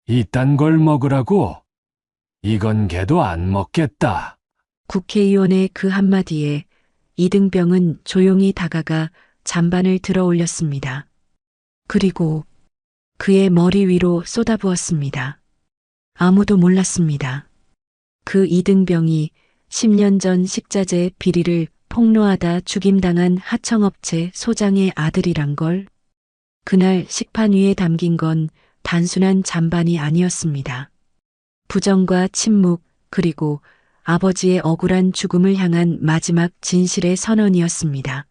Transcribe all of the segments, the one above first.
이딴 걸 먹으라고? 이건 걔도 안 먹겠다. 국회의원의 그 한마디에 이등병은 조용히 다가가 잔반을 들어 올렸습니다. 그리고 그의 머리 위로 쏟아부었습니다. 아무도 몰랐습니다. 그 이등병이 10년 전 식자재 비리를 폭로하다 죽임당한 하청업체 소장의 아들이란 걸. 그날 식판 위에 담긴 건 단순한 잔반이 아니었습니다. 부정과 침묵, 그리고 아버지의 억울한 죽음을 향한 마지막 진실의 선언이었습니다.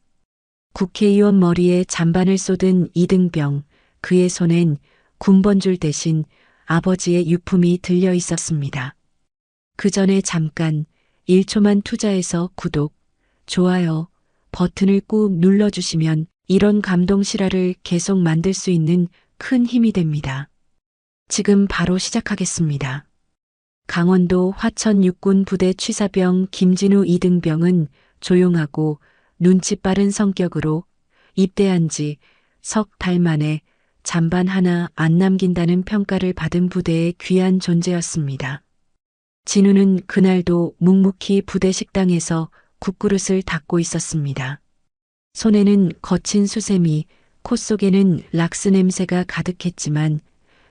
국회의원 머리에 잔반을 쏟은 이등병, 그의 손엔 군번줄 대신 아버지의 유품이 들려 있었습니다. 그 전에 잠깐 1초만 투자해서 구독, 좋아요 버튼을 꾹 눌러주시면 이런 감동 실화를 계속 만들 수 있는 큰 힘이 됩니다. 지금 바로 시작하겠습니다. 강원도 화천 육군 부대 취사병 김진우 이등병은 조용하고 눈치 빠른 성격으로 입대한 지 석 달 만에 잔반 하나 안 남긴다는 평가를 받은 부대의 귀한 존재였습니다. 진우는 그날도 묵묵히 부대 식당에서 국그릇을 닦고 있었습니다. 손에는 거친 수세미, 콧 속에는 락스 냄새가 가득했지만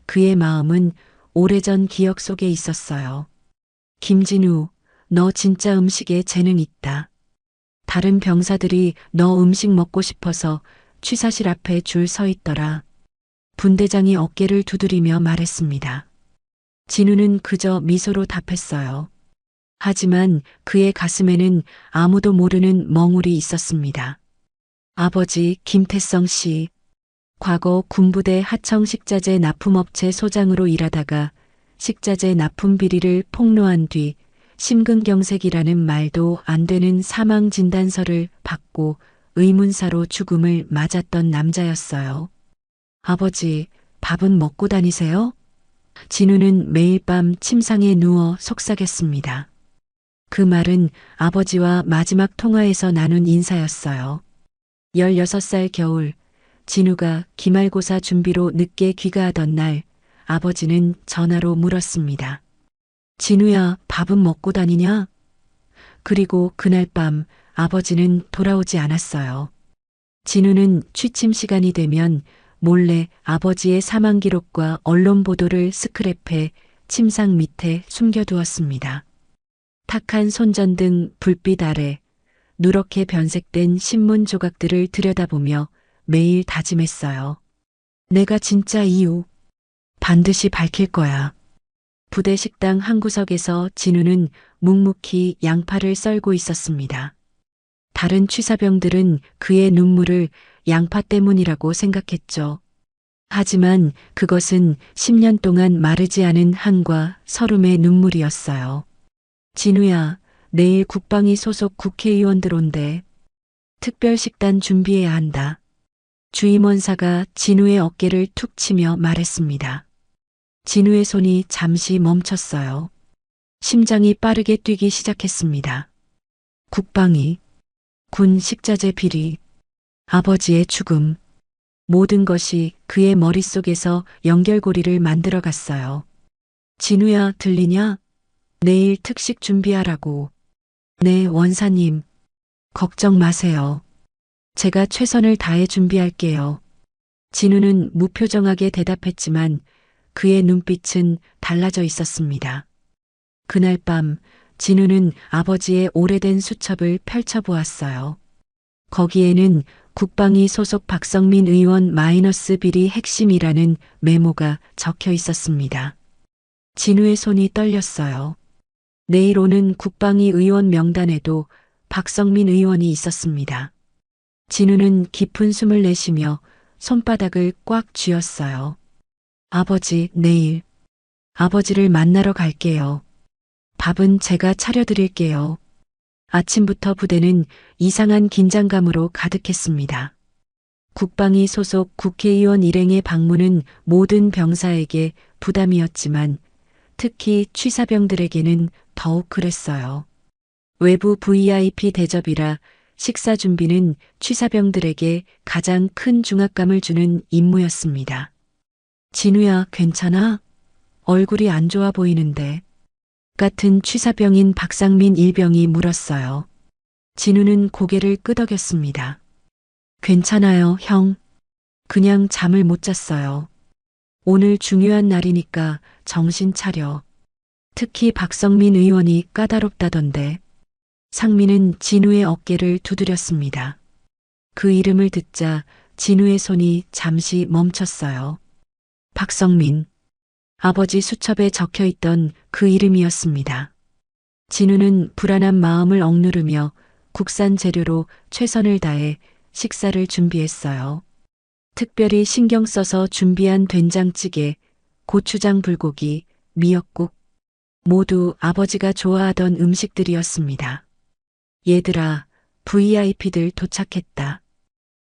그의 마음은 오래전 기억 속에 있었어요. 김진우, 너 진짜 음식에 재능 있다. 다른 병사들이 너 음식 먹고 싶어서 취사실 앞에 줄 서 있더라. 분대장이 어깨를 두드리며 말했습니다. 진우는 그저 미소로 답했어요. 하지만 그의 가슴에는 아무도 모르는 멍울이 있었습니다. 아버지 김태성 씨, 과거 군부대 하청 식자재 납품업체 소장으로 일하다가 식자재 납품 비리를 폭로한 뒤 심근경색이라는 말도 안 되는 사망 진단서를 받고 의문사로 죽음을 맞았던 남자였어요. 아버지, 밥은 먹고 다니세요? 진우는 매일 밤 침상에 누워 속삭였습니다. 그 말은 아버지와 마지막 통화에서 나눈 인사였어요. 16살 겨울, 진우가 기말고사 준비로 늦게 귀가하던 날, 아버지는 전화로 물었습니다. 진우야, 밥은 먹고 다니냐? 그리고 그날 밤 아버지는 돌아오지 않았어요. 진우는 취침 시간이 되면 몰래 아버지의 사망 기록과 언론 보도를 스크랩해 침상 밑에 숨겨두었습니다. 탁한 손전등 불빛 아래 누렇게 변색된 신문 조각들을 들여다보며 매일 다짐했어요. 내가 진짜 이유 반드시 밝힐 거야. 부대 식당 한 구석에서 진우는 묵묵히 양파를 썰고 있었습니다. 다른 취사병들은 그의 눈물을 양파 때문이라고 생각했죠. 하지만 그것은 10년 동안 마르지 않은 한과 서름의 눈물이었어요. 진우야, 내일 국방위 소속 국회의원들 온대. 특별식단 준비해야 한다. 주임원사가 진우의 어깨를 툭 치며 말했습니다. 진우의 손이 잠시 멈췄어요. 심장이 빠르게 뛰기 시작했습니다. 국방위, 군 식자재 비리, 아버지의 죽음, 모든 것이 그의 머릿속에서 연결고리를 만들어갔어요. 진우야, 들리냐? 내일 특식 준비하라고. 네, 원사님. 걱정 마세요. 제가 최선을 다해 준비할게요. 진우는 무표정하게 대답했지만 그의 눈빛은 달라져 있었습니다. 그날 밤 진우는 아버지의 오래된 수첩을 펼쳐보았어요. 거기에는 국방위 소속 박성민 의원 마이너스 비리 핵심이라는 메모가 적혀 있었습니다. 진우의 손이 떨렸어요. 내일 오는 국방위 의원 명단에도 박성민 의원이 있었습니다. 진우는 깊은 숨을 내쉬며 손바닥을 꽉 쥐었어요. 아버지, 내일 아버지를 만나러 갈게요. 밥은 제가 차려드릴게요. 아침부터 부대는 이상한 긴장감으로 가득했습니다. 국방위 소속 국회의원 일행의 방문은 모든 병사에게 부담이었지만 특히 취사병들에게는 더욱 그랬어요. 외부 VIP 대접이라 식사 준비는 취사병들에게 가장 큰 중압감을 주는 임무였습니다. 진우야, 괜찮아? 얼굴이 안 좋아 보이는데. 같은 취사병인 박상민 일병이 물었어요. 진우는 고개를 끄덕였습니다. 괜찮아요, 형. 그냥 잠을 못 잤어요. 오늘 중요한 날이니까 정신 차려. 특히 박성민 의원이 까다롭다던데. 상민은 진우의 어깨를 두드렸습니다. 그 이름을 듣자 진우의 손이 잠시 멈췄어요. 박성민. 아버지 수첩에 적혀 있던 그 이름이었습니다. 진우는 불안한 마음을 억누르며 국산 재료로 최선을 다해 식사를 준비했어요. 특별히 신경 써서 준비한 된장찌개, 고추장 불고기, 미역국, 모두 아버지가 좋아하던 음식들이었습니다. 얘들아, VIP들 도착했다.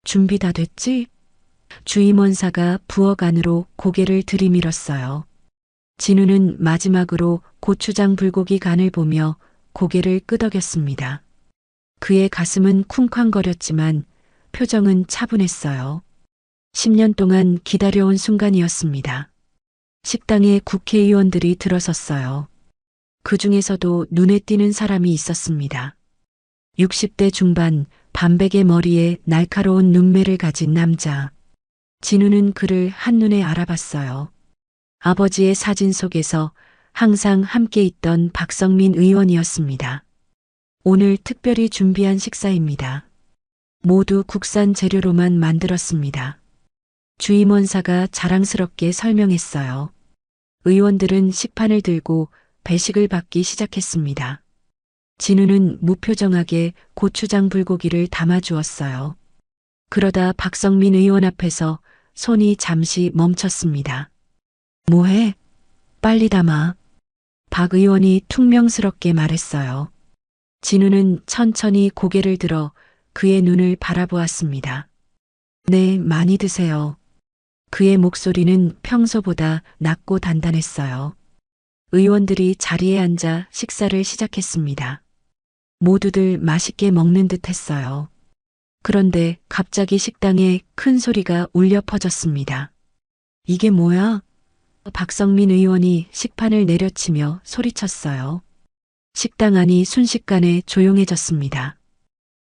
준비 다 됐지? 주임원사가 부엌 안으로 고개를 들이밀었어요. 진우는 마지막으로 고추장 불고기 간을 보며 고개를 끄덕였습니다. 그의 가슴은 쿵쾅거렸지만 표정은 차분했어요. 10년 동안 기다려온 순간이었습니다. 식당에 국회의원들이 들어섰어요. 그 중에서도 눈에 띄는 사람이 있었습니다. 60대 중반 반백의 머리에 날카로운 눈매를 가진 남자. 진우는 그를 한눈에 알아봤어요. 아버지의 사진 속에서 항상 함께 있던 박성민 의원이었습니다. 오늘 특별히 준비한 식사입니다. 모두 국산 재료로만 만들었습니다. 주임원사가 자랑스럽게 설명했어요. 의원들은 식판을 들고 배식을 받기 시작했습니다. 진우는 무표정하게 고추장 불고기를 담아주었어요. 그러다 박성민 의원 앞에서 손이 잠시 멈췄습니다. 뭐해? 빨리 담아. 박 의원이 퉁명스럽게 말했어요. 진우는 천천히 고개를 들어 그의 눈을 바라보았습니다. 네, 많이 드세요. 그의 목소리는 평소보다 낮고 단단했어요. 의원들이 자리에 앉아 식사를 시작했습니다. 모두들 맛있게 먹는 듯 했어요. 그런데 갑자기 식당에 큰 소리가 울려 퍼졌습니다. 이게 뭐야? 박성민 의원이 식판을 내려치며 소리쳤어요. 식당 안이 순식간에 조용해졌습니다.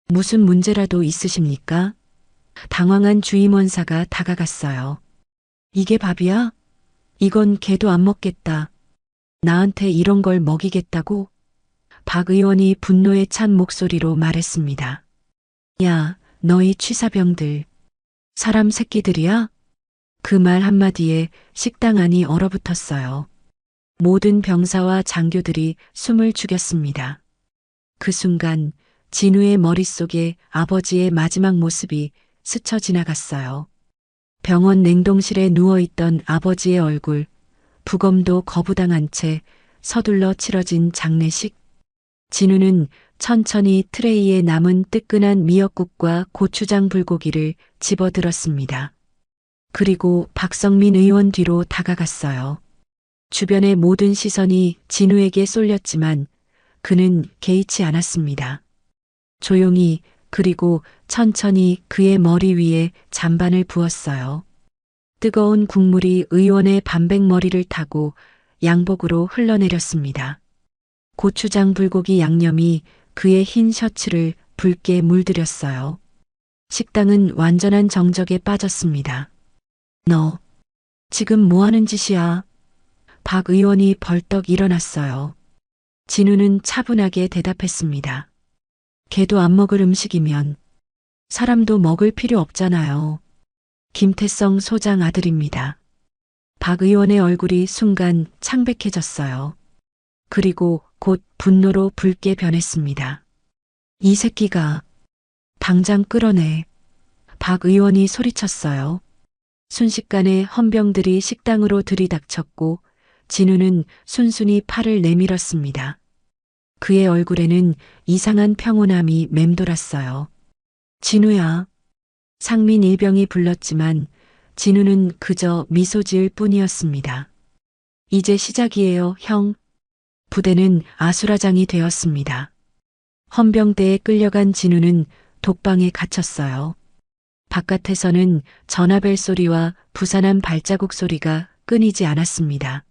무슨 문제라도 있으십니까? 당황한 주임원사가 다가갔어요. 이게 밥이야? 이건 개도 안 먹겠다. 나한테 이런 걸 먹이겠다고? 박 의원이 분노에 찬 목소리로 말했습니다. 야, 너희 취사병들. 사람 새끼들이야? 그 말 한마디에 식당 안이 얼어붙었어요. 모든 병사와 장교들이 숨을 죽였습니다. 그 순간 진우의 머릿속에 아버지의 마지막 모습이 스쳐 지나갔어요. 병원 냉동실에 누워있던 아버지의 얼굴, 부검도 거부당한 채 서둘러 치러진 장례식. 진우는 천천히 트레이에 남은 뜨끈한 미역국과 고추장 불고기를 집어들었습니다. 그리고 박성민 의원 뒤로 다가갔어요. 주변의 모든 시선이 진우에게 쏠렸지만 그는 개의치 않았습니다. 조용히 그리고 천천히 그의 머리 위에 잔반을 부었어요. 뜨거운 국물이 의원의 반백머리를 타고 양복으로 흘러내렸습니다. 고추장 불고기 양념이 그의 흰 셔츠를 붉게 물들였어요. 식당은 완전한 정적에 빠졌습니다. 너 지금 뭐 하는 짓이야? 박 의원이 벌떡 일어났어요. 진우는 차분하게 대답했습니다. 개도 안 먹을 음식이면 사람도 먹을 필요 없잖아요. 김태성 소장 아들입니다. 박 의원의 얼굴이 순간 창백해졌어요. 그리고 곧 분노로 붉게 변했습니다. 이 새끼가 당장 끌어내. 박 의원이 소리쳤어요. 순식간에 헌병들이 식당으로 들이닥쳤고 진우는 순순히 팔을 내밀었습니다. 그의 얼굴에는 이상한 평온함이 맴돌았어요. 진우야. 상민 일병이 불렀지만 진우는 그저 미소 지을 뿐이었습니다. 이제 시작이에요, 형. 부대는 아수라장이 되었습니다. 헌병대에 끌려간 진우는 독방에 갇혔어요. 바깥에서는 전화벨 소리와 부산한 발자국 소리가 끊이지 않았습니다.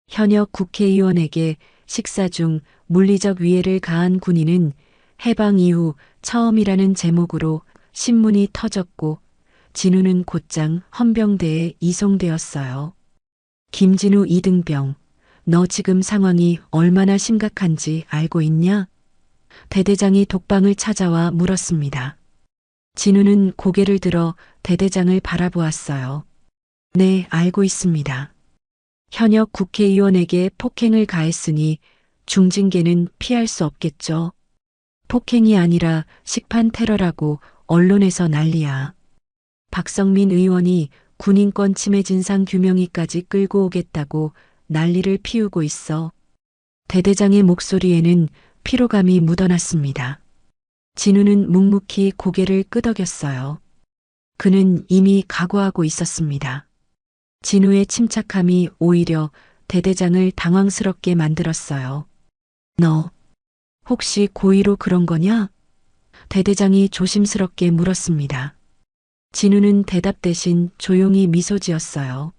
현역 국회의원에게 식사 중 물리적 위해를 가한 군인은 해방 이후 처음이라는 제목으로 신문이 터졌고 진우는 곧장 헌병대에 이송되었어요. 김진우 이등병, 너 지금 상황이 얼마나 심각한지 알고 있냐? 대대장이 독방을 찾아와 물었습니다. 진우는 고개를 들어 대대장을 바라보았어요. 네, 알고 있습니다. 현역 국회의원에게 폭행을 가했으니 중징계는 피할 수 없겠죠. 폭행이 아니라 식판 테러라고 언론에서 난리야. 박성민 의원이 군인권 침해 진상 규명위까지 끌고 오겠다고 난리를 피우고 있어. 대대장의 목소리에는 피로감이 묻어났습니다. 진우는 묵묵히 고개를 끄덕였어요. 그는 이미 각오하고 있었습니다. 진우의 침착함이 오히려 대대장을 당황스럽게 만들었어요. 너 혹시 고의로 그런 거냐? 대대장이 조심스럽게 물었습니다. 진우는 대답 대신 조용히 미소 지었어요.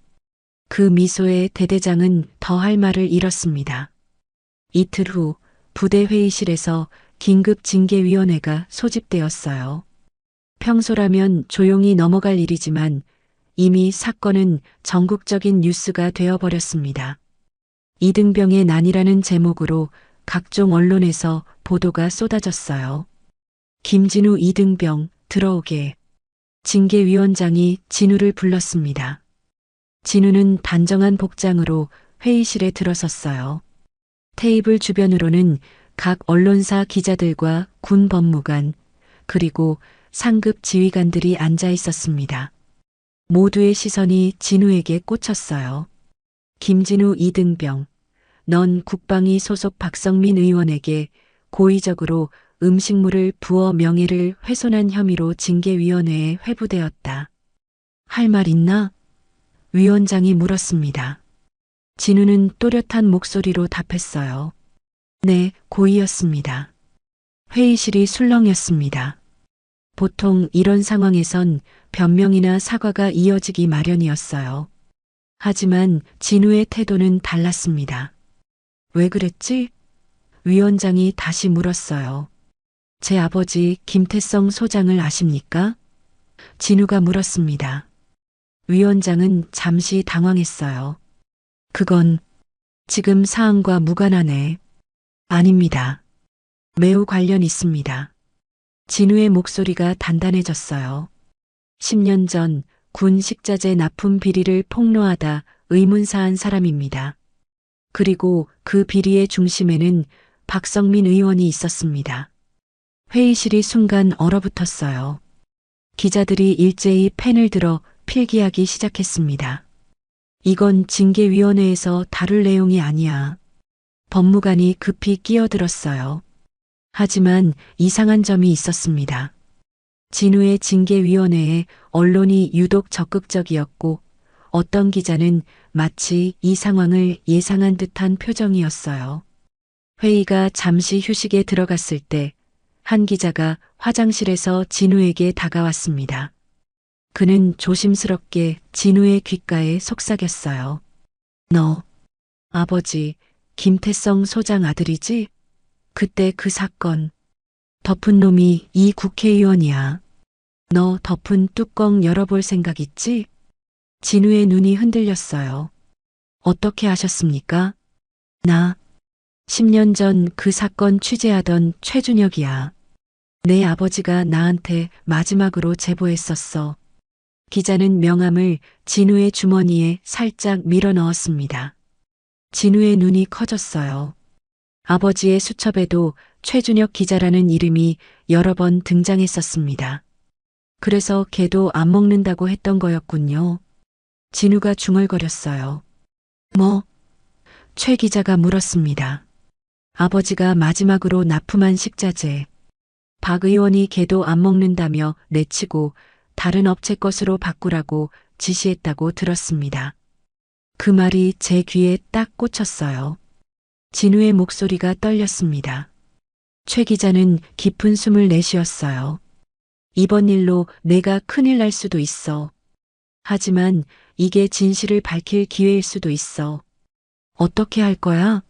그 미소에 대대장은 더 할 말을 잃었습니다. 이틀 후 부대 회의실에서 긴급 징계위원회가 소집되었어요. 평소라면 조용히 넘어갈 일이지만 이미 사건은 전국적인 뉴스가 되어버렸습니다. 이등병의 난이라는 제목으로 각종 언론에서 보도가 쏟아졌어요. 김진우 이등병 들어오게. 징계위원장이 진우를 불렀습니다. 진우는 단정한 복장으로 회의실에 들어섰어요. 테이블 주변으로는 각 언론사 기자들과 군 법무관, 그리고 상급 지휘관들이 앉아 있었습니다. 모두의 시선이 진우에게 꽂혔어요. 김진우 이등병, 넌 국방위 소속 박성민 의원에게 고의적으로 음식물을 부어 명예를 훼손한 혐의로 징계위원회에 회부되었다. 할 말 있나? 위원장이 물었습니다. 진우는 또렷한 목소리로 답했어요. 네, 고의였습니다. 회의실이 술렁였습니다. 보통 이런 상황에선 변명이나 사과가 이어지기 마련이었어요. 하지만 진우의 태도는 달랐습니다. 왜 그랬지? 위원장이 다시 물었어요. 제 아버지 김태성 소장을 아십니까? 진우가 물었습니다. 위원장은 잠시 당황했어요. 그건 지금 사안과 무관하네. 아닙니다. 매우 관련 있습니다. 진우의 목소리가 단단해졌어요. 10년 전 군 식자재 납품 비리를 폭로하다 의문사한 사람입니다. 그리고 그 비리의 중심에는 박성민 의원이 있었습니다. 회의실이 순간 얼어붙었어요. 기자들이 일제히 펜을 들어 필기하기 시작했습니다. 이건 징계위원회에서 다룰 내용이 아니야. 법무관이 급히 끼어들었어요. 하지만 이상한 점이 있었습니다. 진우의 징계위원회에 언론이 유독 적극적이었고 어떤 기자는 마치 이 상황을 예상한 듯한 표정이었어요. 회의가 잠시 휴식에 들어갔을 때 한 기자가 화장실에서 진우에게 다가왔습니다. 그는 조심스럽게 진우의 귓가에 속삭였어요. 너, 아버지, 김태성 소장 아들이지? 그때 그 사건. 덮은 놈이 이 국회의원이야. 너 덮은 뚜껑 열어볼 생각 있지? 진우의 눈이 흔들렸어요. 어떻게 아셨습니까? 나 10년 전 그 사건 취재하던 최준혁이야. 내 아버지가 나한테 마지막으로 제보했었어. 기자는 명함을 진우의 주머니에 살짝 밀어 넣었습니다. 진우의 눈이 커졌어요. 아버지의 수첩에도 최준혁 기자라는 이름이 여러 번 등장했었습니다. 그래서 걔도 안 먹는다고 했던 거였군요. 진우가 중얼거렸어요. 뭐? 최 기자가 물었습니다. 아버지가 마지막으로 납품한 식자재. 박 의원이 걔도 안 먹는다며 내치고 다른 업체 것으로 바꾸라고 지시했다고 들었습니다. 그 말이 제 귀에 딱 꽂혔어요. 진우의 목소리가 떨렸습니다. 최 기자는 깊은 숨을 내쉬었어요. 이번 일로 내가 큰일 날 수도 있어. 하지만 이게 진실을 밝힐 기회일 수도 있어. 어떻게 할 거야?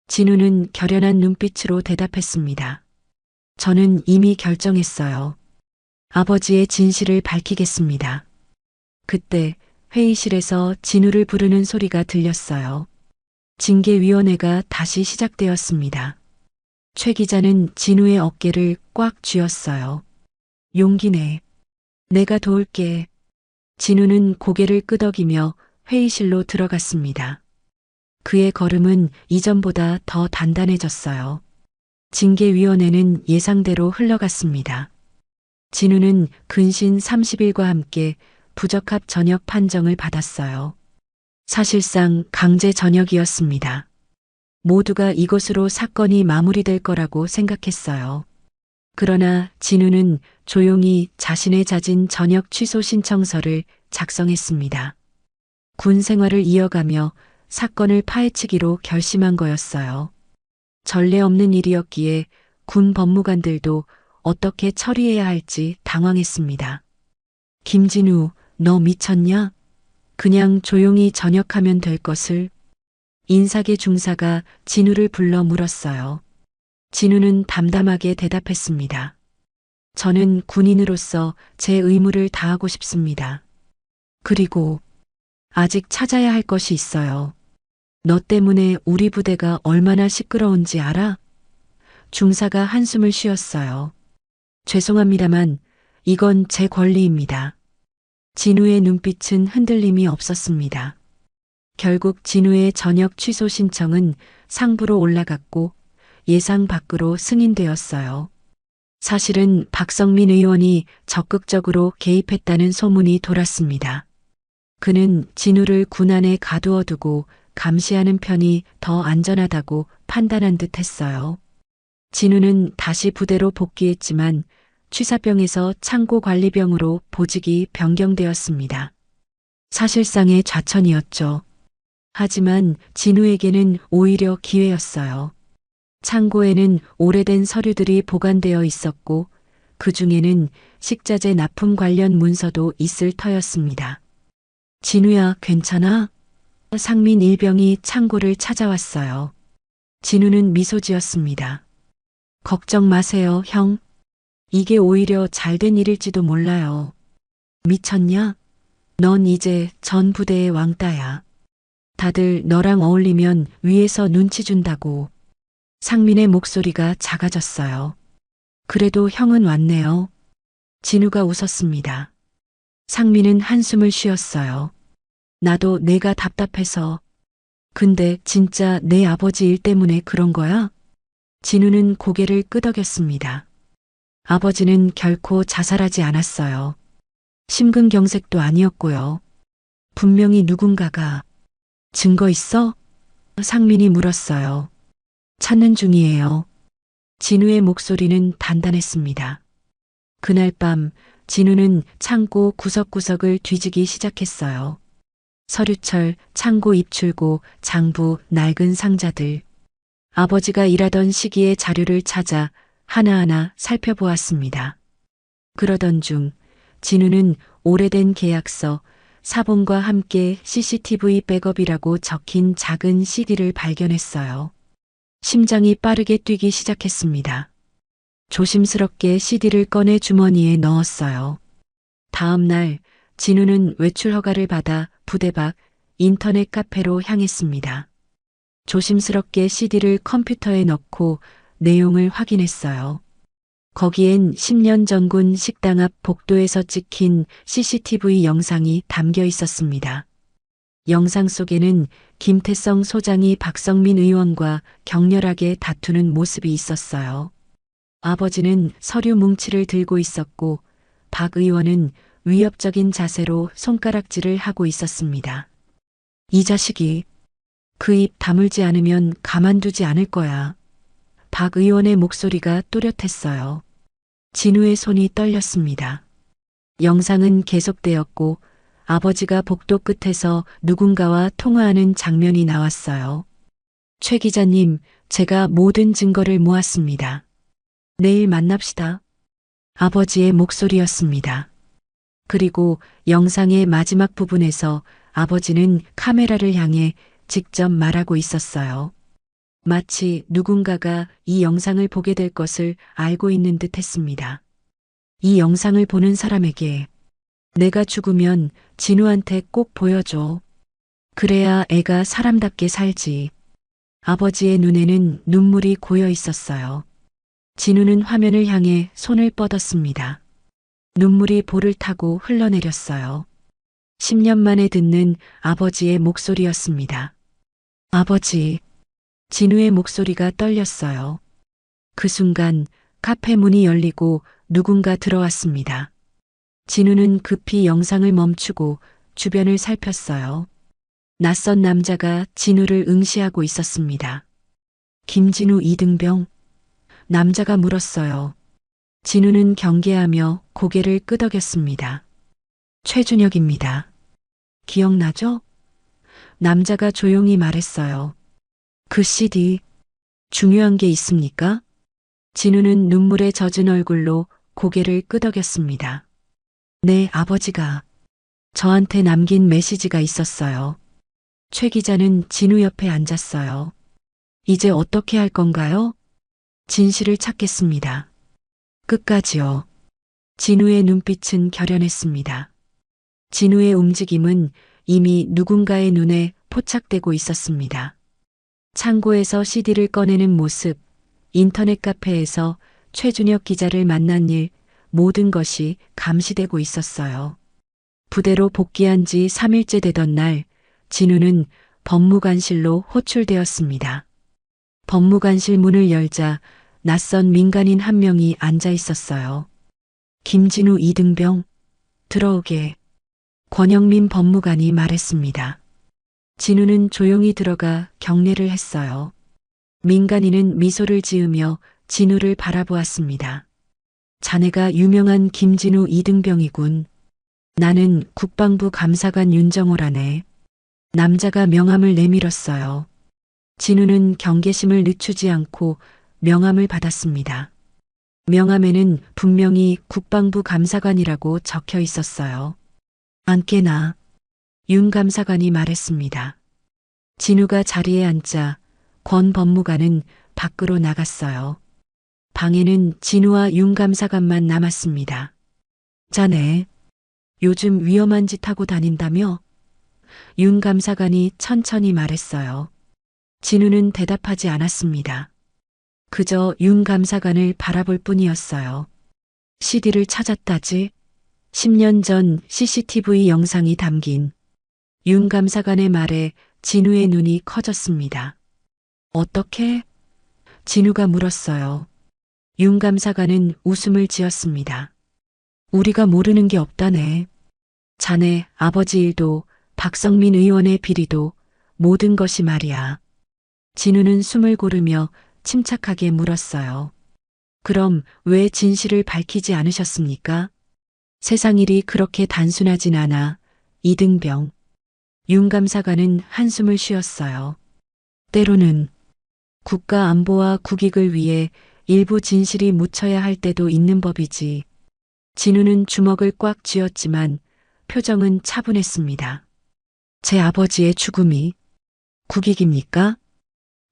진우는 결연한 눈빛으로 대답했습니다. 저는 이미 결정했어요. 아버지의 진실을 밝히겠습니다. 그때 회의실에서 진우를 부르는 소리가 들렸어요. 징계위원회가 다시 시작되었습니다. 최 기자는 진우의 어깨를 꽉 쥐었어요. 용기내. 내가 도울게. 진우는 고개를 끄덕이며 회의실로 들어갔습니다. 그의 걸음은 이전보다 더 단단해졌어요. 징계위원회는 예상대로 흘러갔습니다. 진우는 근신 30일과 함께 부적합 전역 판정을 받았어요. 사실상 강제 전역이었습니다. 모두가 이것으로 사건이 마무리될 거라고 생각했어요. 그러나 진우는 조용히 자신의 잦은 전역 취소 신청서를 작성했습니다. 군 생활을 이어가며 사건을 파헤치기로 결심한 거였어요. 전례 없는 일이었기에 군 법무관들도 어떻게 처리해야 할지 당황했습니다. 김진우, 너 미쳤냐? 그냥 조용히 전역하면 될 것을. 인사계 중사가 진우를 불러 물었어요. 진우는 담담하게 대답했습니다. 저는 군인으로서 제 의무를 다하고 싶습니다. 그리고 아직 찾아야 할 것이 있어요. 너 때문에 우리 부대가 얼마나 시끄러운지 알아? 중사가 한숨을 쉬었어요. 죄송합니다만 이건 제 권리입니다. 진우의 눈빛은 흔들림이 없었습니다. 결국 진우의 전역 취소 신청은 상부로 올라갔고 예상 밖으로 승인되었어요. 사실은 박성민 의원이 적극적으로 개입했다는 소문이 돌았습니다. 그는 진우를 군 안에 가두어 두고 감시하는 편이 더 안전하다고 판단한 듯 했어요. 진우는 다시 부대로 복귀했지만 취사병에서 창고관리병으로 보직이 변경되었습니다. 사실상의 좌천이었죠. 하지만 진우에게는 오히려 기회였어요. 창고에는 오래된 서류들이 보관되어 있었고 그 중에는 식자재 납품 관련 문서도 있을 터였습니다. 진우야, 괜찮아? 상민 일병이 창고를 찾아왔어요. 진우는 미소 지었습니다. 걱정 마세요, 형. 이게 오히려 잘된 일일지도 몰라요. 미쳤냐? 넌 이제 전 부대의 왕따야. 다들 너랑 어울리면 위에서 눈치 준다고. 상민의 목소리가 작아졌어요. 그래도 형은 왔네요. 진우가 웃었습니다. 상민은 한숨을 쉬었어요. 나도 내가 답답해서. 근데 진짜 내 아버지 일 때문에 그런 거야? 진우는 고개를 끄덕였습니다. 아버지는 결코 자살하지 않았어요. 심근경색도 아니었고요. 분명히 누군가가. 증거 있어? 상민이 물었어요. 찾는 중이에요. 진우의 목소리는 단단했습니다. 그날 밤 진우는 창고 구석구석을 뒤지기 시작했어요. 서류철, 창고 입출고, 장부, 낡은 상자들. 아버지가 일하던 시기의 자료를 찾아 하나하나 살펴보았습니다. 그러던 중 진우는 오래된 계약서, 사본과 함께 CCTV 백업이라고 적힌 작은 CD를 발견했어요. 심장이 빠르게 뛰기 시작했습니다. 조심스럽게 CD를 꺼내 주머니에 넣었어요. 다음 날 진우는 외출 허가를 받아 부대 밖 인터넷 카페로 향했습니다. 조심스럽게 CD를 컴퓨터에 넣고 내용을 확인했어요. 거기엔 10년 전군 식당 앞 복도에서 찍힌 CCTV 영상이 담겨 있었습니다. 영상 속에는 김태성 소장이 박성민 의원과 격렬하게 다투는 모습이 있었어요. 아버지는 서류 뭉치를 들고 있었고 박 의원은 위협적인 자세로 손가락질을 하고 있었습니다. 이 자식이 그 입 다물지 않으면 가만두지 않을 거야. 박 의원의 목소리가 또렷했어요. 진우의 손이 떨렸습니다. 영상은 계속되었고 아버지가 복도 끝에서 누군가와 통화하는 장면이 나왔어요. 최 기자님, 제가 모든 증거를 모았습니다. 내일 만납시다. 아버지의 목소리였습니다. 그리고 영상의 마지막 부분에서 아버지는 카메라를 향해 직접 말하고 있었어요. 마치 누군가가 이 영상을 보게 될 것을 알고 있는 듯 했습니다. 이 영상을 보는 사람에게 내가 죽으면 진우한테 꼭 보여줘. 그래야 애가 사람답게 살지. 아버지의 눈에는 눈물이 고여 있었어요. 진우는 화면을 향해 손을 뻗었습니다. 눈물이 볼을 타고 흘러내렸어요. 10년 만에 듣는 아버지의 목소리였습니다. 아버지. 진우의 목소리가 떨렸어요. 그 순간 카페 문이 열리고 누군가 들어왔습니다. 진우는 급히 영상을 멈추고 주변을 살폈어요. 낯선 남자가 진우를 응시하고 있었습니다. 김진우 이등병? 남자가 물었어요. 진우는 경계하며 고개를 끄덕였습니다. 최준혁입니다. 기억나죠? 남자가 조용히 말했어요. 그 CD, 중요한 게 있습니까? 진우는 눈물에 젖은 얼굴로 고개를 끄덕였습니다. 네, 아버지가 저한테 남긴 메시지가 있었어요. 최 기자는 진우 옆에 앉았어요. 이제 어떻게 할 건가요? 진실을 찾겠습니다. 끝까지요. 진우의 눈빛은 결연했습니다. 진우의 움직임은 이미 누군가의 눈에 포착되고 있었습니다. 창고에서 CD를 꺼내는 모습, 인터넷 카페에서 최준혁 기자를 만난 일, 모든 것이 감시되고 있었어요. 부대로 복귀한 지 3일째 되던 날, 진우는 법무관실로 호출되었습니다. 법무관실 문을 열자 낯선 민간인 한 명이 앉아 있었어요. 김진우 이등병, 들어오게. 권영민 법무관이 말했습니다. 진우는 조용히 들어가 경례를 했어요. 민간인은 미소를 지으며 진우를 바라보았습니다. 자네가 유명한 김진우 이등병이군. 나는 국방부 감사관 윤정호라네. 남자가 명함을 내밀었어요. 진우는 경계심을 늦추지 않고 명함을 받았습니다. 명함에는 분명히 국방부 감사관이라고 적혀 있었어요. 안깨나. 윤 감사관이 말했습니다. 진우가 자리에 앉자 권 법무관은 밖으로 나갔어요. 방에는 진우와 윤 감사관만 남았습니다. 자네, 요즘 위험한 짓 하고 다닌다며? 윤 감사관이 천천히 말했어요. 진우는 대답하지 않았습니다. 그저 윤 감사관을 바라볼 뿐이었어요. CD를 찾았다지? 10년 전 CCTV 영상이 담긴. 윤 감사관의 말에 진우의 눈이 커졌습니다. 어떻게? 진우가 물었어요. 윤 감사관은 웃음을 지었습니다. 우리가 모르는 게 없다네. 자네 아버지 일도 박성민 의원의 비리도 모든 것이 말이야. 진우는 숨을 고르며 침착하게 물었어요. 그럼 왜 진실을 밝히지 않으셨습니까? 세상 일이 그렇게 단순하진 않아. 이등병. 윤 감사관은 한숨을 쉬었어요. 때로는 국가 안보와 국익을 위해 일부 진실이 묻혀야 할 때도 있는 법이지. 진우는 주먹을 꽉 쥐었지만 표정은 차분했습니다. 제 아버지의 죽음이 국익입니까?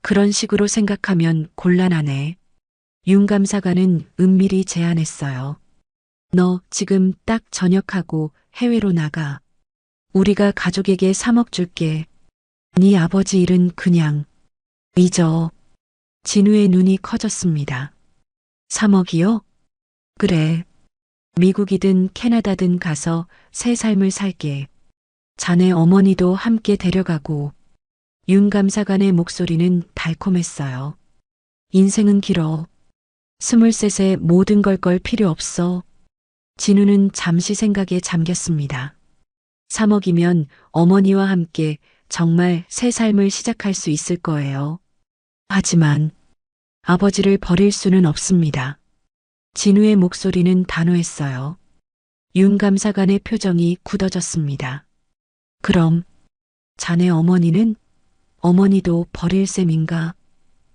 그런 식으로 생각하면 곤란하네. 윤 감사관은 은밀히 제안했어요. 너 지금 딱 전역하고 해외로 나가. 우리가 가족에게 3억 줄게. 네 아버지 일은 그냥 잊어. 진우의 눈이 커졌습니다. 3억이요? 그래. 미국이든 캐나다든 가서 새 삶을 살게. 자네 어머니도 함께 데려가고. 윤 감사관의 목소리는 달콤했어요. 인생은 길어. 23세 모든 걸 필요 없어. 진우는 잠시 생각에 잠겼습니다. 3억이면 어머니와 함께 정말 새 삶을 시작할 수 있을 거예요. 하지만 아버지를 버릴 수는 없습니다. 진우의 목소리는 단호했어요. 윤 감사관의 표정이 굳어졌습니다. 그럼 자네 어머니는? 어머니도 버릴 셈인가?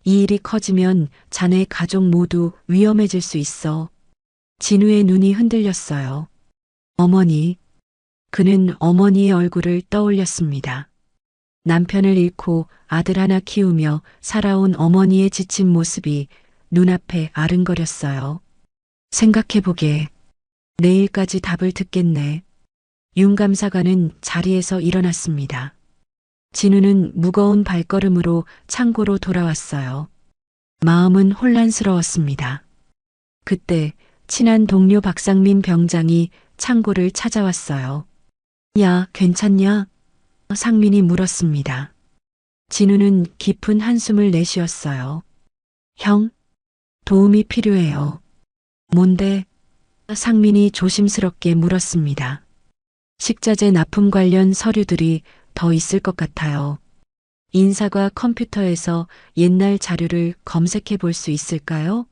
이 일이 커지면 자네 가족 모두 위험해질 수 있어. 진우의 눈이 흔들렸어요. 어머니. 그는 어머니의 얼굴을 떠올렸습니다. 남편을 잃고 아들 하나 키우며 살아온 어머니의 지친 모습이 눈앞에 아른거렸어요. 생각해보게. 내일까지 답을 듣겠네. 윤 감사관은 자리에서 일어났습니다. 진우는 무거운 발걸음으로 창고로 돌아왔어요. 마음은 혼란스러웠습니다. 그때 친한 동료 박상민 병장이 창고를 찾아왔어요. 야, 괜찮냐? 상민이 물었습니다. 진우는 깊은 한숨을 내쉬었어요. 형, 도움이 필요해요. 뭔데? 상민이 조심스럽게 물었습니다. 식자재 납품 관련 서류들이 더 있을 것 같아요. 인사과 컴퓨터에서 옛날 자료를 검색해 볼 수 있을까요?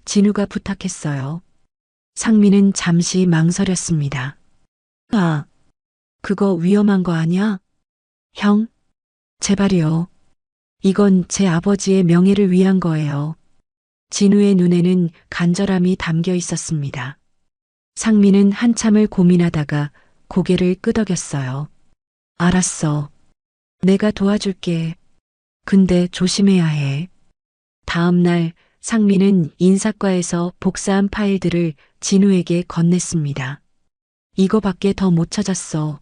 진우가 부탁했어요. 상민은 잠시 망설였습니다. 아, 그거 위험한 거 아니야? 형, 제발이요. 이건 제 아버지의 명예를 위한 거예요. 진우의 눈에는 간절함이 담겨 있었습니다. 상민은 한참을 고민하다가 고개를 끄덕였어요. 알았어. 내가 도와줄게. 근데 조심해야 해. 다음 날 상민은 인사과에서 복사한 파일들을 진우에게 건넸습니다. 이거밖에 더 못 찾았어.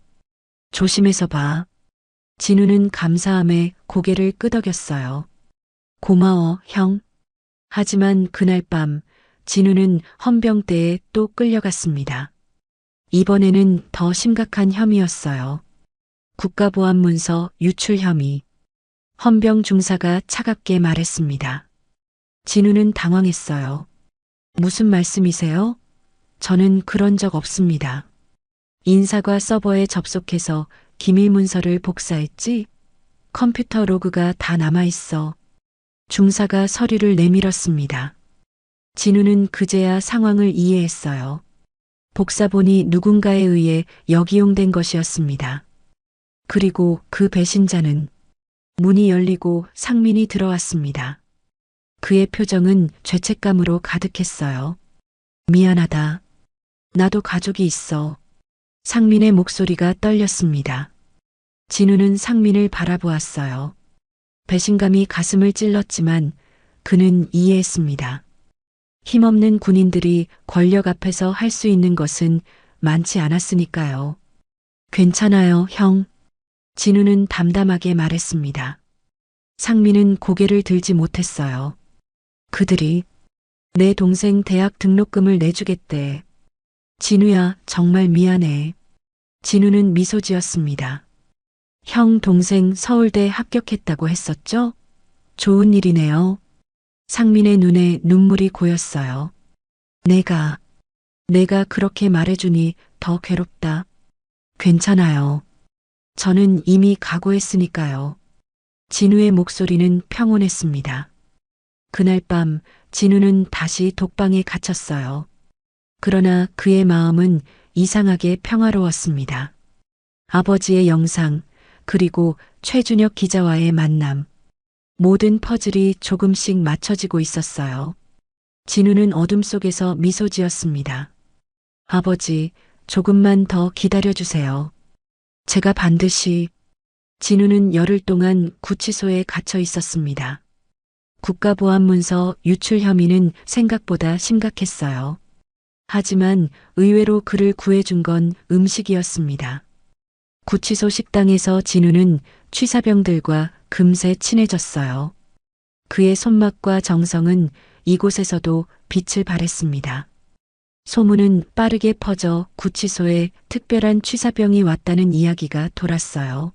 조심해서 봐. 진우는 감사함에 고개를 끄덕였어요. 고마워, 형. 하지만 그날 밤 진우는 헌병대에 또 끌려갔습니다. 이번에는 더 심각한 혐의였어요. 국가보안문서 유출 혐의. 헌병 중사가 차갑게 말했습니다. 진우는 당황했어요. 무슨 말씀이세요? 저는 그런 적 없습니다. 인사과 서버에 접속해서 기밀 문서를 복사했지? 컴퓨터 로그가 다 남아있어. 중사가 서류를 내밀었습니다. 진우는 그제야 상황을 이해했어요. 복사본이 누군가에 의해 역이용된 것이었습니다. 그리고 그 배신자는 문이 열리고 상민이 들어왔습니다. 그의 표정은 죄책감으로 가득했어요. 미안하다. 나도 가족이 있어. 상민의 목소리가 떨렸습니다. 진우는 상민을 바라보았어요. 배신감이 가슴을 찔렀지만 그는 이해했습니다. 힘없는 군인들이 권력 앞에서 할 수 있는 것은 많지 않았으니까요. 괜찮아요, 형. 진우는 담담하게 말했습니다. 상민은 고개를 들지 못했어요. 그들이 내 동생 대학 등록금을 내주겠대. 진우야, 정말 미안해. 진우는 미소 지었습니다. 형 동생 서울대 합격했다고 했었죠? 좋은 일이네요. 상민의 눈에 눈물이 고였어요. 내가 그렇게 말해주니 더 괴롭다. 괜찮아요. 저는 이미 각오했으니까요. 진우의 목소리는 평온했습니다. 그날 밤 진우는 다시 독방에 갇혔어요. 그러나 그의 마음은 이상하게 평화로웠습니다. 아버지의 영상, 그리고 최준혁 기자와의 만남. 모든 퍼즐이 조금씩 맞춰지고 있었어요. 진우는 어둠 속에서 미소 지었습니다. 아버지, 조금만 더 기다려주세요. 제가 반드시. 진우는 열흘 동안 구치소에 갇혀 있었습니다. 국가보안문서 유출 혐의는 생각보다 심각했어요. 하지만 의외로 그를 구해준 건 음식이었습니다. 구치소 식당에서 진우는 취사병들과 금세 친해졌어요. 그의 손맛과 정성은 이곳에서도 빛을 발했습니다. 소문은 빠르게 퍼져 구치소에 특별한 취사병이 왔다는 이야기가 돌았어요.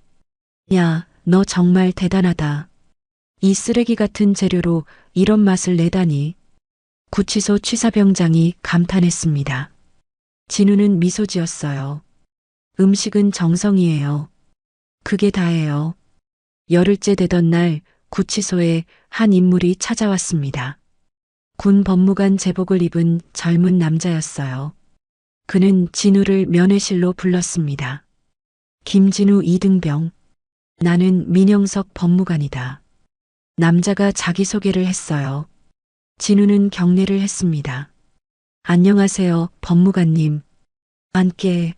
야, 너 정말 대단하다. 이 쓰레기 같은 재료로 이런 맛을 내다니. 구치소 취사병장이 감탄했습니다. 진우는 미소 지었어요. 음식은 정성이에요. 그게 다예요. 열흘째 되던 날 구치소에 한 인물이 찾아왔습니다. 군 법무관 제복을 입은 젊은 남자였어요. 그는 진우를 면회실로 불렀습니다. 김진우 2등병. 나는 민영석 법무관이다. 남자가 자기소개를 했어요. 진우는 경례를 했습니다. 안녕하세요, 법무관님. 앉게.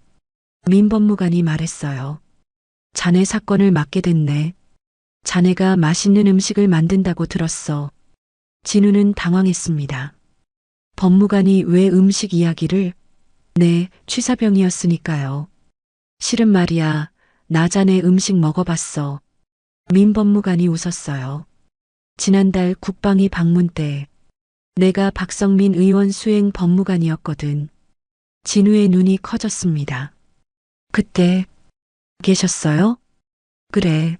민 법무관이 말했어요. 자네 사건을 맡게 됐네. 자네가 맛있는 음식을 만든다고 들었어. 진우는 당황했습니다. 법무관이 왜 음식 이야기를? 네, 취사병이었으니까요. 실은 말이야, 나 자네 음식 먹어봤어. 민 법무관이 웃었어요. 지난달 국방위 방문 때 내가 박성민 의원 수행 법무관이었거든. 진우의 눈이 커졌습니다. 그때 계셨어요? 그래.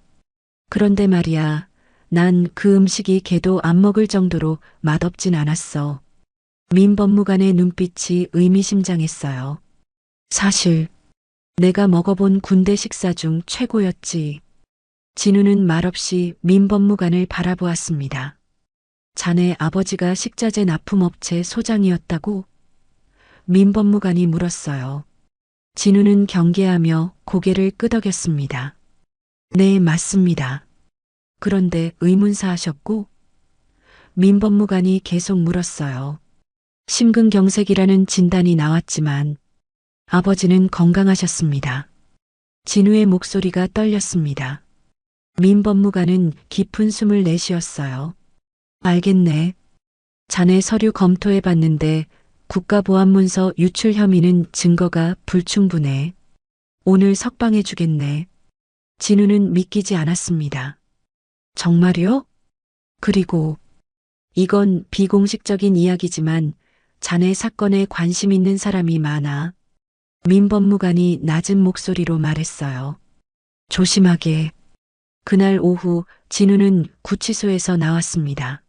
그런데 말이야, 난 그 음식이 개도 안 먹을 정도로 맛없진 않았어. 민 법무관의 눈빛이 의미심장했어요. 사실 내가 먹어본 군대 식사 중 최고였지. 진우는 말없이 민 법무관을 바라보았습니다. 자네 아버지가 식자재 납품업체 소장이었다고? 민 법무관이 물었어요. 진우는 경계하며 고개를 끄덕였습니다. 네, 맞습니다. 그런데 의문사하셨고? 민 법무관이 계속 물었어요. 심근경색이라는 진단이 나왔지만 아버지는 건강하셨습니다. 진우의 목소리가 떨렸습니다. 민 법무관은 깊은 숨을 내쉬었어요. 알겠네. 자네 서류 검토해 봤는데 국가보안문서 유출 혐의는 증거가 불충분해. 오늘 석방해 주겠네. 진우는 믿기지 않았습니다. 정말요? 그리고 이건 비공식적인 이야기지만 자네 사건에 관심 있는 사람이 많아. 민 법무관이 낮은 목소리로 말했어요. 조심하게. 그날 오후 진우는 구치소에서 나왔습니다.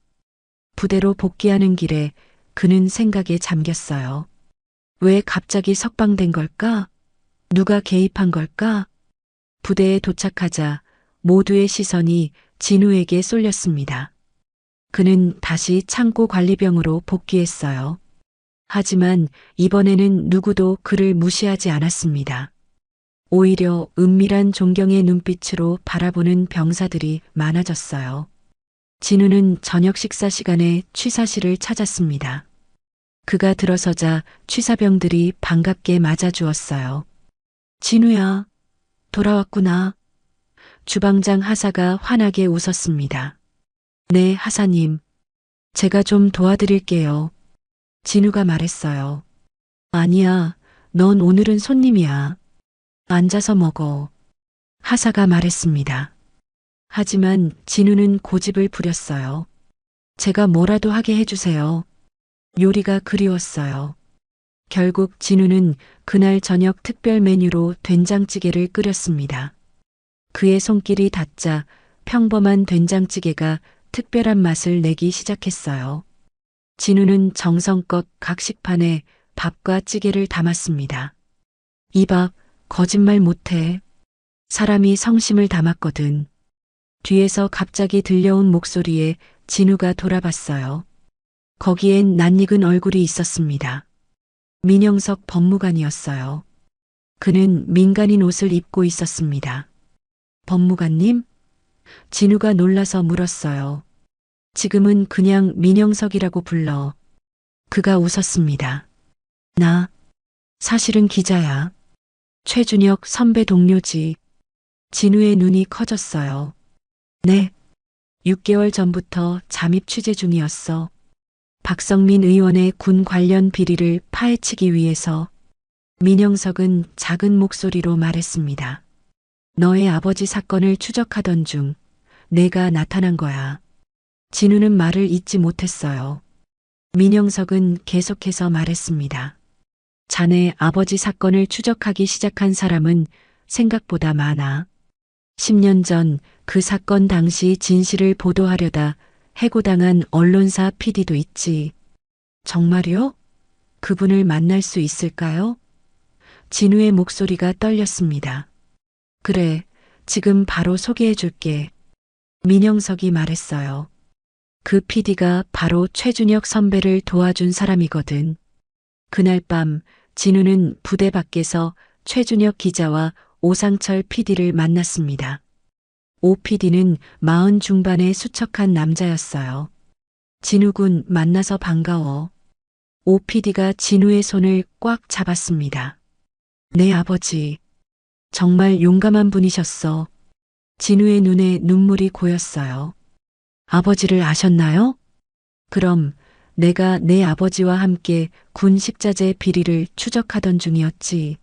부대로 복귀하는 길에 그는 생각에 잠겼어요. 왜 갑자기 석방된 걸까? 누가 개입한 걸까? 부대에 도착하자 모두의 시선이 진우에게 쏠렸습니다. 그는 다시 창고 관리병으로 복귀했어요. 하지만 이번에는 누구도 그를 무시하지 않았습니다. 오히려 은밀한 존경의 눈빛으로 바라보는 병사들이 많아졌어요. 진우는 저녁 식사 시간에 취사실을 찾았습니다. 그가 들어서자 취사병들이 반갑게 맞아주었어요. 진우야, 돌아왔구나. 주방장 하사가 환하게 웃었습니다. 네, 하사님. 제가 좀 도와드릴게요. 진우가 말했어요. 아니야, 넌 오늘은 손님이야. 앉아서 먹어. 하사가 말했습니다. 하지만 진우는 고집을 부렸어요. 제가 뭐라도 하게 해주세요. 요리가 그리웠어요. 결국 진우는 그날 저녁 특별 메뉴로 된장찌개를 끓였습니다. 그의 손길이 닿자 평범한 된장찌개가 특별한 맛을 내기 시작했어요. 진우는 정성껏 각식판에 밥과 찌개를 담았습니다. 이 밥 거짓말 못해. 사람이 성심을 담았거든. 뒤에서 갑자기 들려온 목소리에 진우가 돌아봤어요. 거기엔 낯익은 얼굴이 있었습니다. 민영석 법무관이었어요. 그는 민간인 옷을 입고 있었습니다. 법무관님? 진우가 놀라서 물었어요. 지금은 그냥 민영석이라고 불러. 그가 웃었습니다. 나 사실은 기자야. 최준혁 선배 동료지. 진우의 눈이 커졌어요. 네. 6개월 전부터 잠입 취재 중이었어. 박성민 의원의 군 관련 비리를 파헤치기 위해서. 민영석은 작은 목소리로 말했습니다. 너의 아버지 사건을 추적하던 중 내가 나타난 거야. 진우는 말을 잇지 못했어요. 민영석은 계속해서 말했습니다. 자네 아버지 사건을 추적하기 시작한 사람은 생각보다 많아. 10년 전 그 사건 당시 진실을 보도하려다 해고당한 언론사 PD도 있지. 정말요? 그분을 만날 수 있을까요? 진우의 목소리가 떨렸습니다. 그래, 지금 바로 소개해 줄게. 민영석이 말했어요. 그 PD가 바로 최준혁 선배를 도와준 사람이거든. 그날 밤 진우는 부대 밖에서 최준혁 기자와 오상철 PD를 만났습니다. 오 PD는 40 중반의 수척한 남자였어요. 진우군 만나서 반가워. 오 PD가 진우의 손을 꽉 잡았습니다. 내 아버지. 정말 용감한 분이셨어. 진우의 눈에 눈물이 고였어요. 아버지를 아셨나요? 그럼 내가 내 아버지와 함께 군 식자재 비리를 추적하던 중이었지.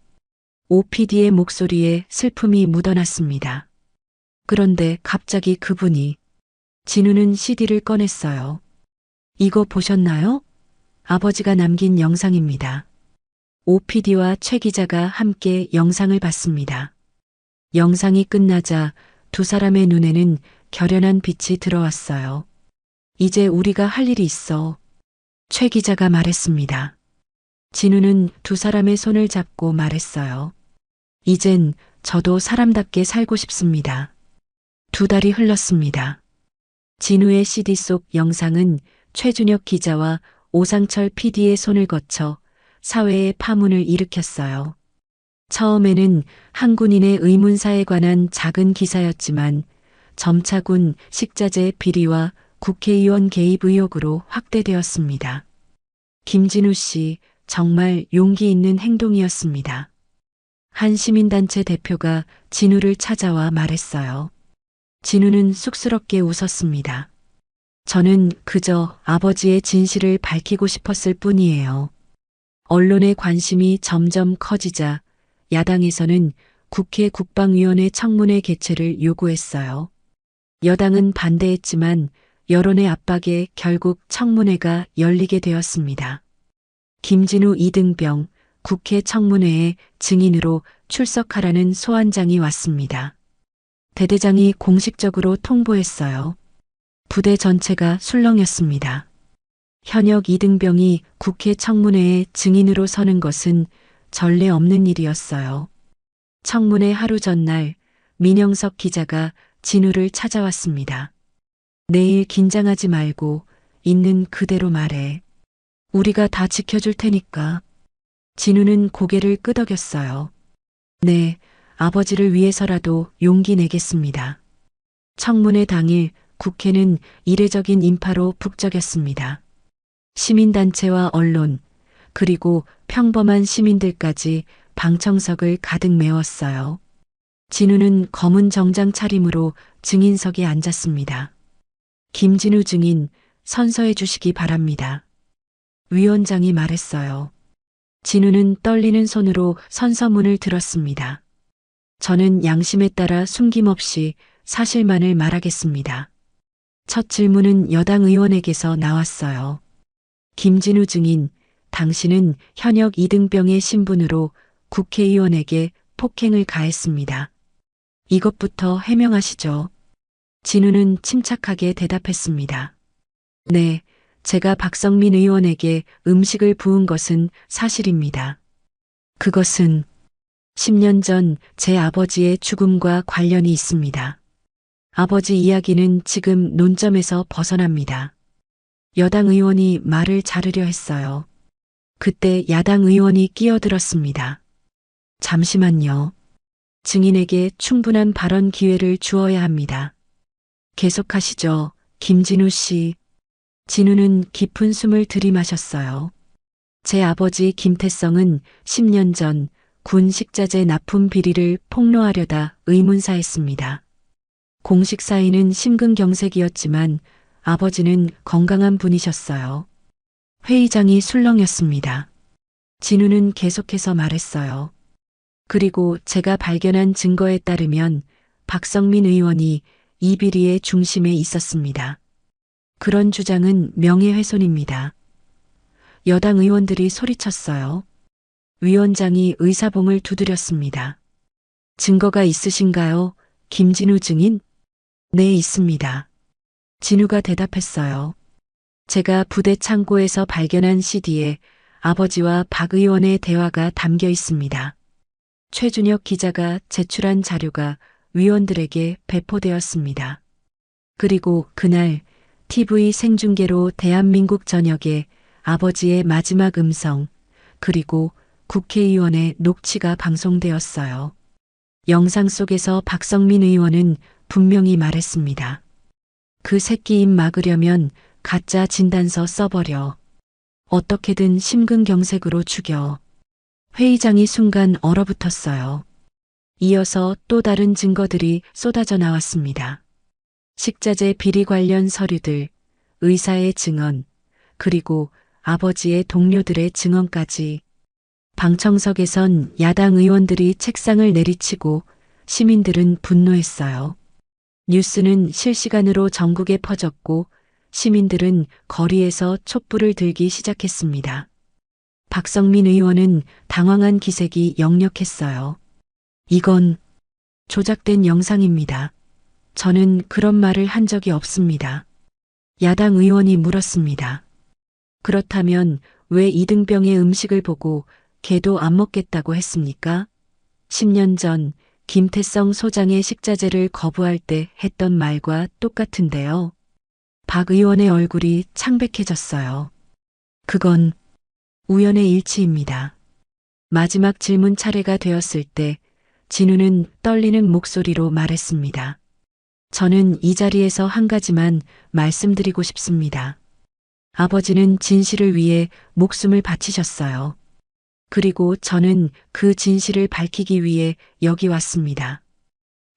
OPD의 목소리에 슬픔이 묻어났습니다. 그런데 갑자기 그분이 진우는 CD를 꺼냈어요. 이거 보셨나요? 아버지가 남긴 영상입니다. OPD와 최 기자가 함께 영상을 봤습니다. 영상이 끝나자 두 사람의 눈에는 결연한 빛이 들어왔어요. 이제 우리가 할 일이 있어. 최 기자가 말했습니다. 진우는 두 사람의 손을 잡고 말했어요. 이젠 저도 사람답게 살고 싶습니다. 두 달이 흘렀습니다. 진우의 CD 속 영상은 최준혁 기자와 오상철 PD의 손을 거쳐 사회의 파문을 일으켰어요. 처음에는 한 군인의 의문사에 관한 작은 기사였지만 점차 군 식자재 비리와 국회의원 개입 의혹으로 확대되었습니다. 김진우 씨, 정말 용기 있는 행동이었습니다. 한 시민단체 대표가 진우를 찾아와 말했어요. 진우는 쑥스럽게 웃었습니다. 저는 그저 아버지의 진실을 밝히고 싶었을 뿐이에요. 언론의 관심이 점점 커지자 야당에서는 국회 국방위원회 청문회 개최를 요구했어요. 여당은 반대했지만 여론의 압박에 결국 청문회가 열리게 되었습니다. 김진우 이등병 국회 청문회에 증인으로 출석하라는 소환장이 왔습니다. 대대장이 공식적으로 통보했어요. 부대 전체가 술렁였습니다. 현역 이등병이 국회 청문회에 증인으로 서는 것은 전례 없는 일이었어요. 청문회 하루 전날 민영석 기자가 진우를 찾아왔습니다. 내일 긴장하지 말고 있는 그대로 말해. 우리가 다 지켜줄 테니까. 진우는 고개를 끄덕였어요. 네, 아버지를 위해서라도 용기 내겠습니다. 청문회 당일 국회는 이례적인 인파로 북적였습니다. 시민단체와 언론, 그리고 평범한 시민들까지 방청석을 가득 메웠어요. 진우는 검은 정장 차림으로 증인석에 앉았습니다. 김진우 증인, 선서해 주시기 바랍니다. 위원장이 말했어요. 진우는 떨리는 손으로 선서문을 들었습니다. 저는 양심에 따라 숨김없이 사실만을 말하겠습니다. 첫 질문은 여당 의원에게서 나왔어요. 김진우 증인, 당신은 현역 이등병의 신분으로 국회의원에게 폭행을 가했습니다. 이것부터 해명하시죠. 진우는 침착하게 대답했습니다. 네, 제가 박성민 의원에게 음식을 부은 것은 사실입니다. 그것은 10년 전 제 아버지의 죽음과 관련이 있습니다. 아버지 이야기는 지금 논점에서 벗어납니다. 여당 의원이 말을 자르려 했어요. 그때 야당 의원이 끼어들었습니다. 잠시만요. 증인에게 충분한 발언 기회를 주어야 합니다. 계속하시죠, 김진우 씨. 진우는 깊은 숨을 들이마셨어요. 제 아버지 김태성은 10년 전 군 식자재 납품 비리를 폭로하려다 의문사했습니다. 공식 사인은 심근경색이었지만 아버지는 건강한 분이셨어요. 회의장이 술렁였습니다. 진우는 계속해서 말했어요. 그리고 제가 발견한 증거에 따르면 박성민 의원이 이 비리의 중심에 있었습니다. 그런 주장은 명예훼손입니다. 여당 의원들이 소리쳤어요. 위원장이 의사봉을 두드렸습니다. 증거가 있으신가요, 김진우 증인? 네, 있습니다. 진우가 대답했어요. 제가 부대 창고에서 발견한 CD에 아버지와 박 의원의 대화가 담겨 있습니다. 최준혁 기자가 제출한 자료가 위원들에게 배포되었습니다. 그리고 그날 TV 생중계로 대한민국 전역에 아버지의 마지막 음성, 그리고 국회의원의 녹취가 방송되었어요. 영상 속에서 박성민 의원은 분명히 말했습니다. 그 새끼 입 막으려면 가짜 진단서 써버려. 어떻게든 심근경색으로 죽여. 회의장이 순간 얼어붙었어요. 이어서 또 다른 증거들이 쏟아져 나왔습니다. 식자재 비리 관련 서류들, 의사의 증언, 그리고 아버지의 동료들의 증언까지. 방청석에선 야당 의원들이 책상을 내리치고 시민들은 분노했어요. 뉴스는 실시간으로 전국에 퍼졌고 시민들은 거리에서 촛불을 들기 시작했습니다. 박성민 의원은 당황한 기색이 역력했어요. 이건 조작된 영상입니다. 저는 그런 말을 한 적이 없습니다. 야당 의원이 물었습니다. 그렇다면 왜 이등병의 음식을 보고 걔도 안 먹겠다고 했습니까? 10년 전 김태성 소장의 식자재를 거부할 때 했던 말과 똑같은데요. 박 의원의 얼굴이 창백해졌어요. 그건 우연의 일치입니다. 마지막 질문 차례가 되었을 때 진우는 떨리는 목소리로 말했습니다. 저는 이 자리에서 한 가지만 말씀드리고 싶습니다. 아버지는 진실을 위해 목숨을 바치셨어요. 그리고 저는 그 진실을 밝히기 위해 여기 왔습니다.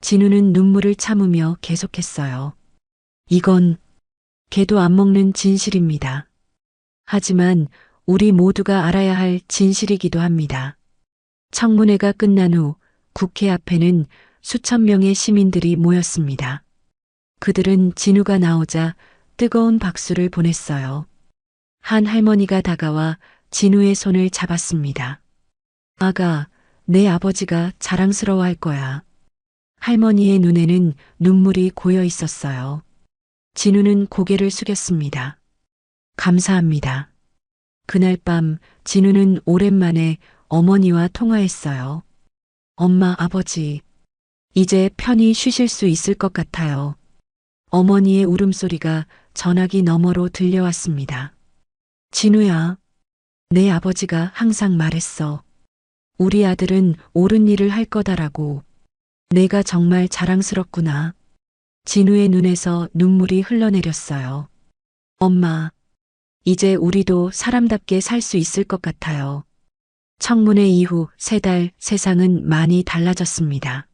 진우는 눈물을 참으며 계속했어요. 이건 개도 안 먹는 진실입니다. 하지만 우리 모두가 알아야 할 진실이기도 합니다. 청문회가 끝난 후 국회 앞에는 수천 명의 시민들이 모였습니다. 그들은 진우가 나오자 뜨거운 박수를 보냈어요. 한 할머니가 다가와 진우의 손을 잡았습니다. 아가, 내 아버지가 자랑스러워할 거야. 할머니의 눈에는 눈물이 고여 있었어요. 진우는 고개를 숙였습니다. 감사합니다. 그날 밤 진우는 오랜만에 어머니와 통화했어요. 엄마, 아버지, 이제 편히 쉬실 수 있을 것 같아요. 어머니의 울음소리가 전화기 너머로 들려왔습니다. 진우야, 내 아버지가 항상 말했어. 우리 아들은 옳은 일을 할 거다라고. 내가 정말 자랑스럽구나. 진우의 눈에서 눈물이 흘러내렸어요. 엄마, 이제 우리도 사람답게 살 수 있을 것 같아요. 청문회 이후 3달 세상은 많이 달라졌습니다.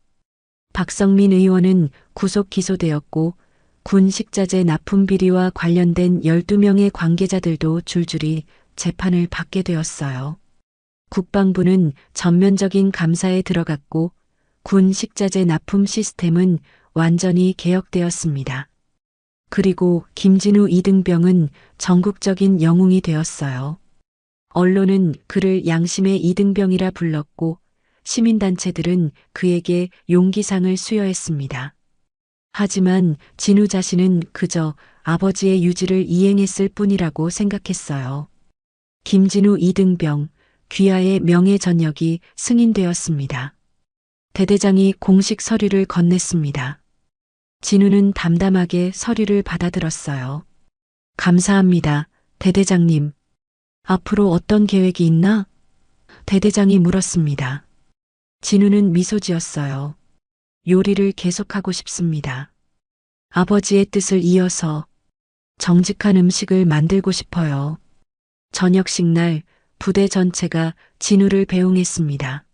박성민 의원은 구속 기소되었고 군 식자재 납품 비리와 관련된 12명의 관계자들도 줄줄이 재판을 받게 되었어요. 국방부는 전면적인 감사에 들어갔고 군 식자재 납품 시스템은 완전히 개혁되었습니다. 그리고 김진우 이등병은 전국적인 영웅이 되었어요. 언론은 그를 양심의 이등병이라 불렀고 시민단체들은 그에게 용기상을 수여했습니다. 하지만 진우 자신은 그저 아버지의 유지를 이행했을 뿐이라고 생각했어요. 김진우 이등병, 귀하의 명예전역이 승인되었습니다. 대대장이 공식 서류를 건넸습니다. 진우는 담담하게 서류를 받아들었어요. 감사합니다, 대대장님. 앞으로 어떤 계획이 있나? 대대장이 물었습니다. 진우는 미소 지었어요. 요리를 계속하고 싶습니다. 아버지의 뜻을 이어서 정직한 음식을 만들고 싶어요. 저녁식 날 부대 전체가 진우를 배웅했습니다.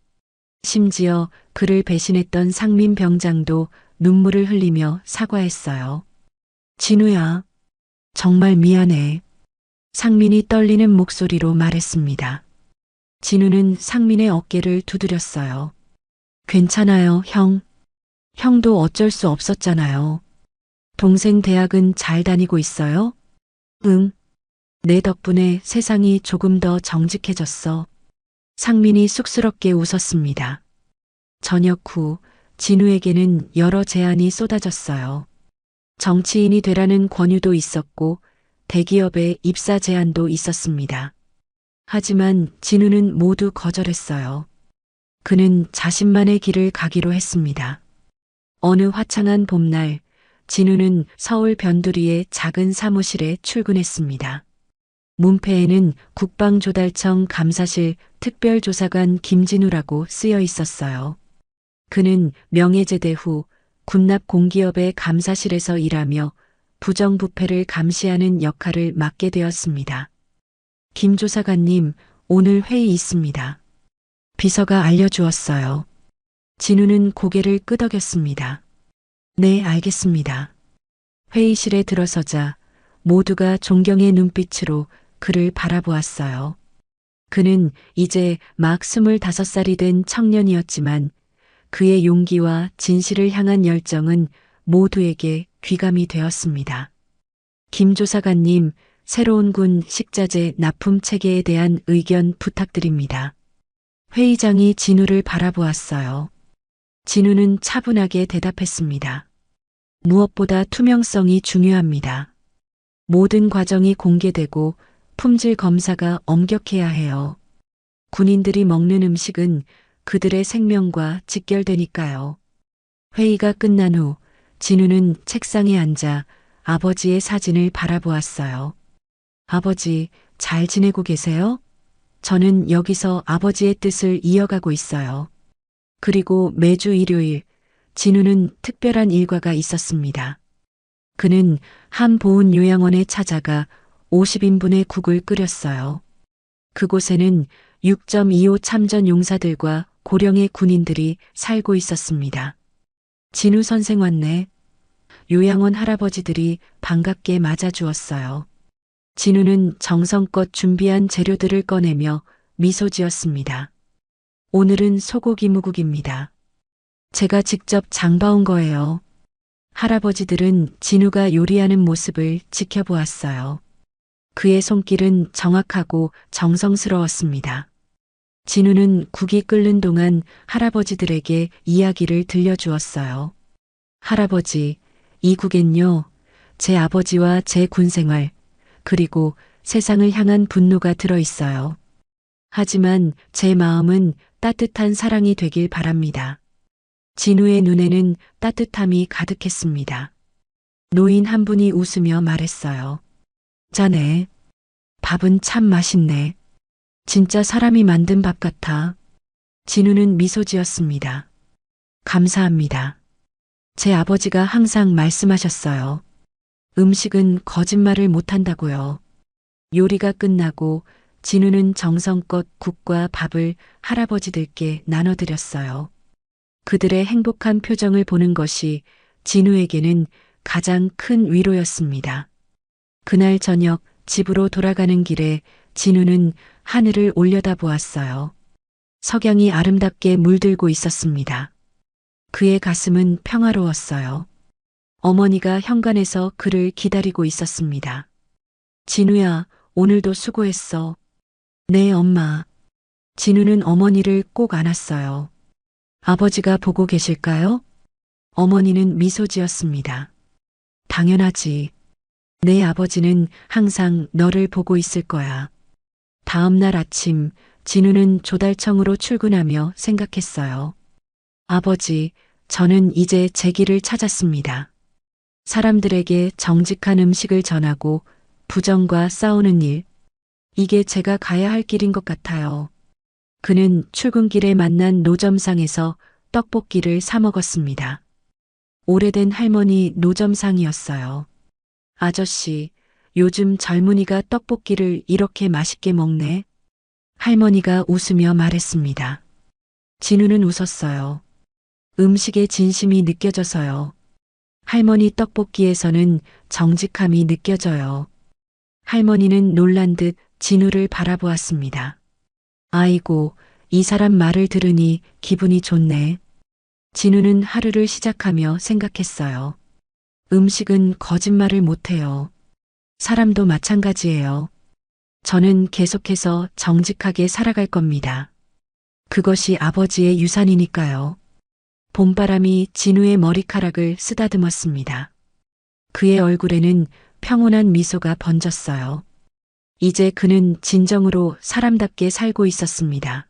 심지어 그를 배신했던 상민 병장도 눈물을 흘리며 사과했어요. 진우야, 정말 미안해. 상민이 떨리는 목소리로 말했습니다. 진우는 상민의 어깨를 두드렸어요. 괜찮아요, 형. 형도 어쩔 수 없었잖아요. 동생 대학은 잘 다니고 있어요? 응. 내 덕분에 세상이 조금 더 정직해졌어. 상민이 쑥스럽게 웃었습니다. 저녁 후 진우에게는 여러 제안이 쏟아졌어요. 정치인이 되라는 권유도 있었고 대기업의 입사 제안도 있었습니다. 하지만 진우는 모두 거절했어요. 그는 자신만의 길을 가기로 했습니다. 어느 화창한 봄날 진우는 서울 변두리의 작은 사무실에 출근했습니다. 문패에는 국방조달청 감사실 특별조사관 김진우라고 쓰여 있었어요. 그는 명예제대 후 군납 공기업의 감사실에서 일하며 부정부패를 감시하는 역할을 맡게 되었습니다. 김 조사관님, 오늘 회의 있습니다. 비서가 알려주었어요. 진우는 고개를 끄덕였습니다. 네, 알겠습니다. 회의실에 들어서자 모두가 존경의 눈빛으로 그를 바라보았어요. 그는 이제 막 25살이 된 청년이었지만 그의 용기와 진실을 향한 열정은 모두에게 귀감이 되었습니다. 김 조사관님, 새로운 군 식자재 납품 체계에 대한 의견 부탁드립니다. 회의장이 진우를 바라보았어요. 진우는 차분하게 대답했습니다. 무엇보다 투명성이 중요합니다. 모든 과정이 공개되고 품질 검사가 엄격해야 해요. 군인들이 먹는 음식은 그들의 생명과 직결되니까요. 회의가 끝난 후 진우는 책상에 앉아 아버지의 사진을 바라보았어요. 아버지, 잘 지내고 계세요? 저는 여기서 아버지의 뜻을 이어가고 있어요. 그리고 매주 일요일, 진우는 특별한 일과가 있었습니다. 그는 한 보훈 요양원에 찾아가 50인분의 국을 끓였어요. 그곳에는 6.25 참전 용사들과 고령의 군인들이 살고 있었습니다. 진우 선생 왔네. 요양원 할아버지들이 반갑게 맞아주었어요. 진우는 정성껏 준비한 재료들을 꺼내며 미소 지었습니다. 오늘은 소고기 무국입니다. 제가 직접 장봐온 거예요. 할아버지들은 진우가 요리하는 모습을 지켜보았어요. 그의 손길은 정확하고 정성스러웠습니다. 진우는 국이 끓는 동안 할아버지들에게 이야기를 들려주었어요. 할아버지, 이 국엔요, 제 아버지와 제 군생활, 그리고 세상을 향한 분노가 들어있어요. 하지만 제 마음은 따뜻한 사랑이 되길 바랍니다. 진우의 눈에는 따뜻함이 가득했습니다. 노인 한 분이 웃으며 말했어요. 자네, 밥은 참 맛있네. 진짜 사람이 만든 밥 같아. 진우는 미소 지었습니다. 감사합니다. 제 아버지가 항상 말씀하셨어요. 음식은 거짓말을 못한다고요. 요리가 끝나고 진우는 정성껏 국과 밥을 할아버지들께 나눠드렸어요. 그들의 행복한 표정을 보는 것이 진우에게는 가장 큰 위로였습니다. 그날 저녁 집으로 돌아가는 길에 진우는 하늘을 올려다보았어요. 석양이 아름답게 물들고 있었습니다. 그의 가슴은 평화로웠어요. 어머니가 현관에서 그를 기다리고 있었습니다. 진우야, 오늘도 수고했어. 네, 엄마. 진우는 어머니를 꼭 안았어요. 아버지가 보고 계실까요? 어머니는 미소 지었습니다. 당연하지. 내 아버지는 항상 너를 보고 있을 거야. 다음 날 아침, 진우는 조달청으로 출근하며 생각했어요. 아버지, 저는 이제 제 길을 찾았습니다. 사람들에게 정직한 음식을 전하고 부정과 싸우는 일, 이게 제가 가야 할 길인 것 같아요. 그는 출근길에 만난 노점상에서 떡볶이를 사 먹었습니다. 오래된 할머니 노점상이었어요. 아저씨, 요즘 젊은이가 떡볶이를 이렇게 맛있게 먹네. 할머니가 웃으며 말했습니다. 진우는 웃었어요. 음식의 진심이 느껴져서요. 할머니 떡볶이에서는 정직함이 느껴져요. 할머니는 놀란 듯 진우를 바라보았습니다. 아이고, 이 사람 말을 들으니 기분이 좋네. 진우는 하루를 시작하며 생각했어요. 음식은 거짓말을 못해요. 사람도 마찬가지예요. 저는 계속해서 정직하게 살아갈 겁니다. 그것이 아버지의 유산이니까요. 봄바람이 진우의 머리카락을 쓰다듬었습니다. 그의 얼굴에는 평온한 미소가 번졌어요. 이제 그는 진정으로 사람답게 살고 있었습니다.